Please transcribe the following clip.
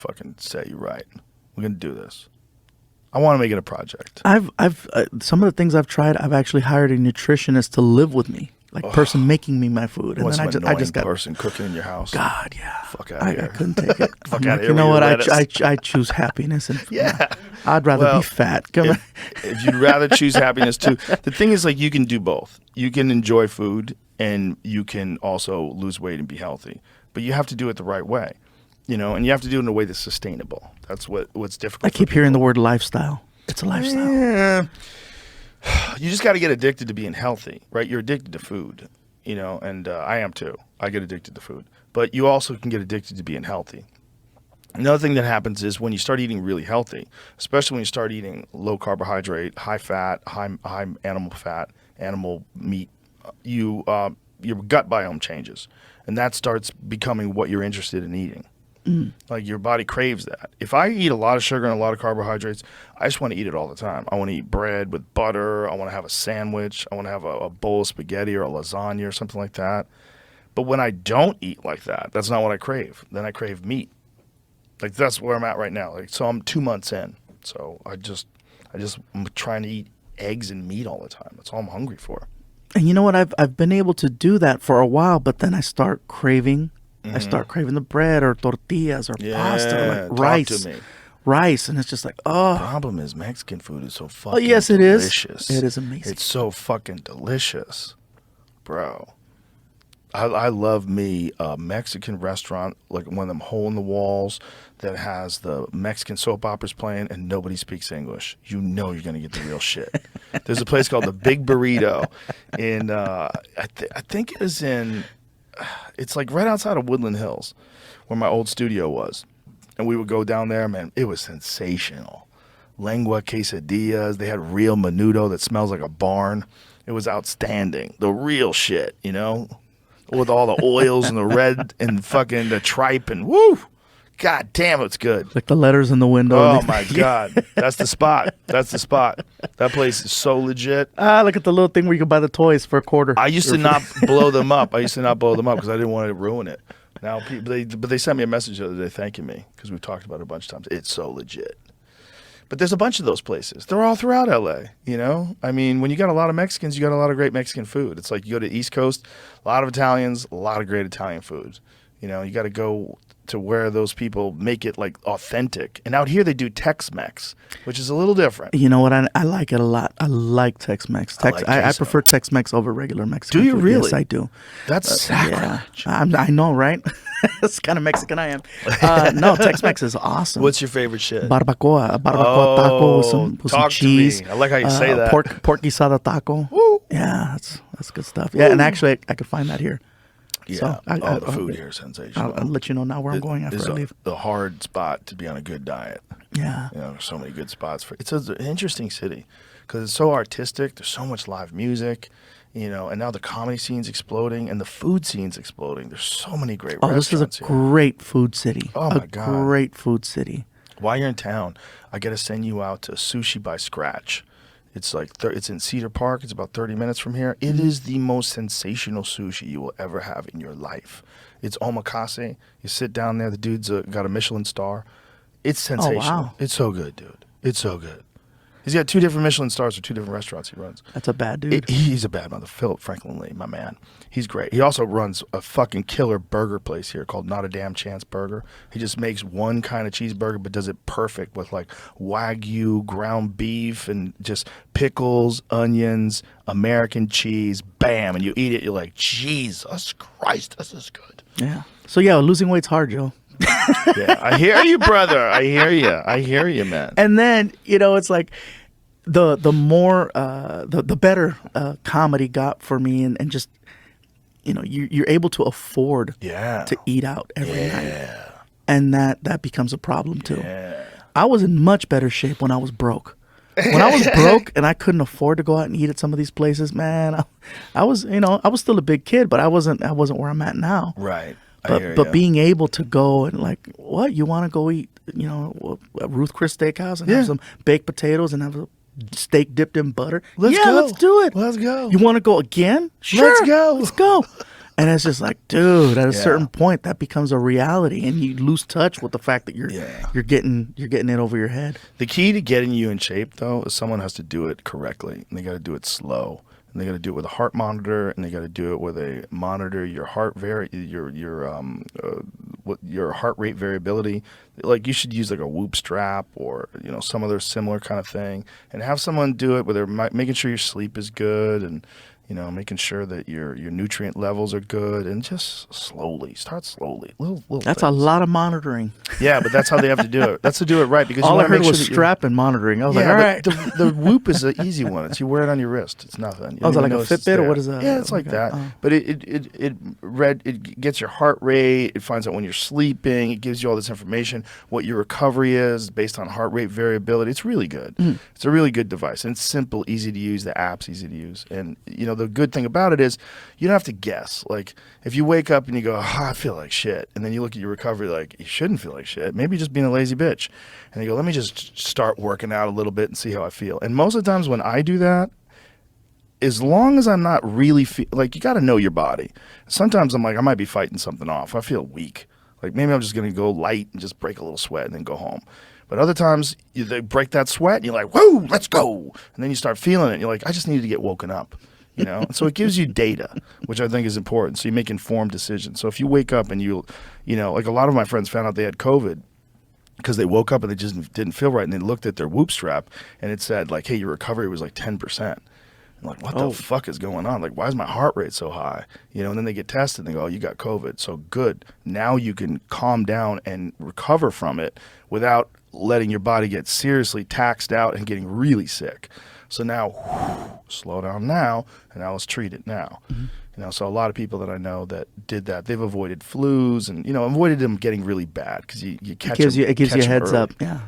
fucking set you right. We're gonna do this. I want to make it a project. I've some of the things I've tried. I've actually hired a nutritionist to live with me, like person making me my food, and then I just got person cooking in your house. God, yeah, fuck out of here. I couldn't take it. Fuck out of here. You know what? I choose happiness, and I'd rather be fat. If you'd rather choose happiness too, the thing is, like, you can do both. You can enjoy food, and you can also lose weight and be healthy. But you have to do it the right way. You know, and you have to do it in a way that's sustainable. That's what's difficult. I keep hearing the word lifestyle. It's a lifestyle. Yeah. You just got to get addicted to being healthy, right? You're addicted to food, you know, and I am too. I get addicted to food. But you also can get addicted to being healthy. Another thing that happens is when you start eating really healthy, especially when you start eating low carbohydrate, high fat, high animal fat, animal meat, your gut biome changes. And that starts becoming what you're interested in eating. Like, your body craves that. If I eat a lot of sugar and a lot of carbohydrates, I just want to eat it all the time. I want to eat bread with butter. I want to have a sandwich. I want to have a bowl of spaghetti or a lasagna or something like that. But when I don't eat like that, that's not what I crave. Then I crave meat. Like, that's where I'm at right now. Like, so I'm 2 months in. So I'm trying to eat eggs and meat all the time. That's all I'm hungry for. And you know what? I've been able to do that for a while, but then I start craving. I start craving the bread or tortillas or pasta or like rice, and it's just like, oh. The problem is Mexican food is so fucking yes, it delicious. It is amazing. It's so fucking delicious, bro. I love me a Mexican restaurant, like one of them hole in the walls that has the Mexican soap operas playing and nobody speaks English. You know you're gonna get the real shit. There's a place called the Big Burrito in I think it was in. It's like right outside of Woodland Hills where my old studio was. And we would go down there, man. It was sensational. Lengua quesadillas. They had real menudo that smells like a barn. It was outstanding. The real shit, you know? With all the oils and the red and fucking the tripe and woo! God damn, it's good. Like the letters in the window. Oh, my God. That's the spot. That's the spot. That place is so legit. Look at the little thing where you can buy the toys for a quarter. I used to not blow them up. I used to not blow them up because I didn't want to ruin it. Now, but they sent me a message the other day thanking me because we've talked about it a bunch of times. It's so legit. But there's a bunch of those places. They're all throughout L.A., you know? I mean, when you got a lot of Mexicans, you got a lot of great Mexican food. It's like you go to the East Coast, a lot of Italians, a lot of great Italian food. You know, you got to go to where those people make it like authentic. And out here they do Tex-Mex, which is a little different. You know what? I like it a lot. I like Tex-Mex. I prefer Tex-Mex over regular Mexican food. Do you food. really? Yes, I do. That's sacrilege. Yeah. I know, right? That's kind of Mexican I am. No, Tex-Mex is awesome. What's your favorite shit? Barbacoa taco with some cheese. To me. I like how you say that. Pork guisada taco. Woo. Yeah, that's good stuff. Yeah, and actually I could find that here. Yeah, so the food here is sensational. I'll let you know now where I'm going after I leave. The hard spot to be on a good diet. Yeah. You know, there's so many good spots for it's an interesting city because it's so artistic. There's so much live music, you know, and now the comedy scene's exploding and the food scene's exploding. There's so many great restaurants. This is a great food city. Oh, my God. A great food city. While you're in town, I got to send you out to Sushi by Scratch. It's like it's in Cedar Park. It's about 30 minutes from here. It is the most sensational sushi you will ever have in your life. It's omakase. You sit down there. The dude's got a Michelin star. It's sensational. Oh, wow. It's so good, dude. It's so good. He's got 2 different Michelin stars for 2 different restaurants he runs. That's a bad dude. He's a bad mother. Philip Franklin Lee, my man. He's great. He also runs a fucking killer burger place here called Not a Damn Chance Burger. He just makes one kind of cheeseburger but does it perfect with like Wagyu, ground beef, and just pickles, onions, American cheese. Bam. And you eat it, you're like, Jesus Christ, this is good. Yeah. So yeah, losing weight's hard, Joe. Yeah, I hear you, brother. I hear you, man. And then, you know, it's like the more the better comedy got for me, and just, you know, you're able to afford to eat out every night, and that becomes a problem too. I was in much better shape when I was broke. When I was broke and I couldn't afford to go out and eat at some of these places, man, I was, you know, I was still a big kid, but I wasn't where I'm at now. Right. But being able to go and like, what, you want to go eat, you know, at Ruth Chris Steakhouse and have some baked potatoes and have a steak dipped in butter? Let's go. Let's do it. Let's go. You want to go again? Sure. Let's go. Let's go. And it's just like, dude, at a certain point, that becomes a reality, and you lose touch with the fact that you're getting it over your head. The key to getting you in shape, though, is someone has to do it correctly, and they got to do it slow, and they got to do it with a heart monitor, and they got to do it with a monitor your heart your heart rate variability. Like you should use like a Whoop strap or some other similar kind of thing, and have someone do it where they're making sure your sleep is good and making sure that your nutrient levels are good, and just start slowly. Little That's things. a lot of monitoring. Yeah, but that's how they have to do it. That's to do it right, because all you I heard make was sure strap and monitoring. I was like, all right. The Whoop is an easy one. It's you wear it on your wrist. It's nothing. Is it like a Fitbit or what is that? Yeah, it's like that. But it gets your heart rate. It finds out when you're sleeping. It gives you all this information, what your recovery is based on heart rate variability. It's really good. It's a really good device, and it's simple, easy to use. The app's easy to use, and the good thing about it is you don't have to guess. Like if you wake up and you go, I feel like shit, and then you look at your recovery like you shouldn't feel like shit. Maybe you're just being a lazy bitch, and you go, let me just start working out a little bit and see how I feel. And most of the times when I do that, as long as I'm not really like, you got to know your body. Sometimes I'm like, I might be fighting something off. I feel weak. Like maybe I'm just going to go light and just break a little sweat and then go home. But other times they break that sweat and you're like, whoa, let's go. And then you start feeling it. And you're like, I just needed to get woken up. And so it gives you data, which I think is important. So you make informed decisions. So if you wake up and like a lot of my friends found out they had COVID because they woke up and they just didn't feel right, and they looked at their Whoop strap and it said like, hey, your recovery was like 10%. I'm like, what the fuck is going on? Like, why is my heart rate so high? And then they get tested and they go, oh, you got COVID. So good. Now you can calm down and recover from it without letting your body get seriously taxed out and getting really sick. So now, slow down now, and now let's treat it now. So a lot of people that I know that did that, they've avoided flus and avoided them getting really bad, because you catch it gives you a heads early. up. Yeah.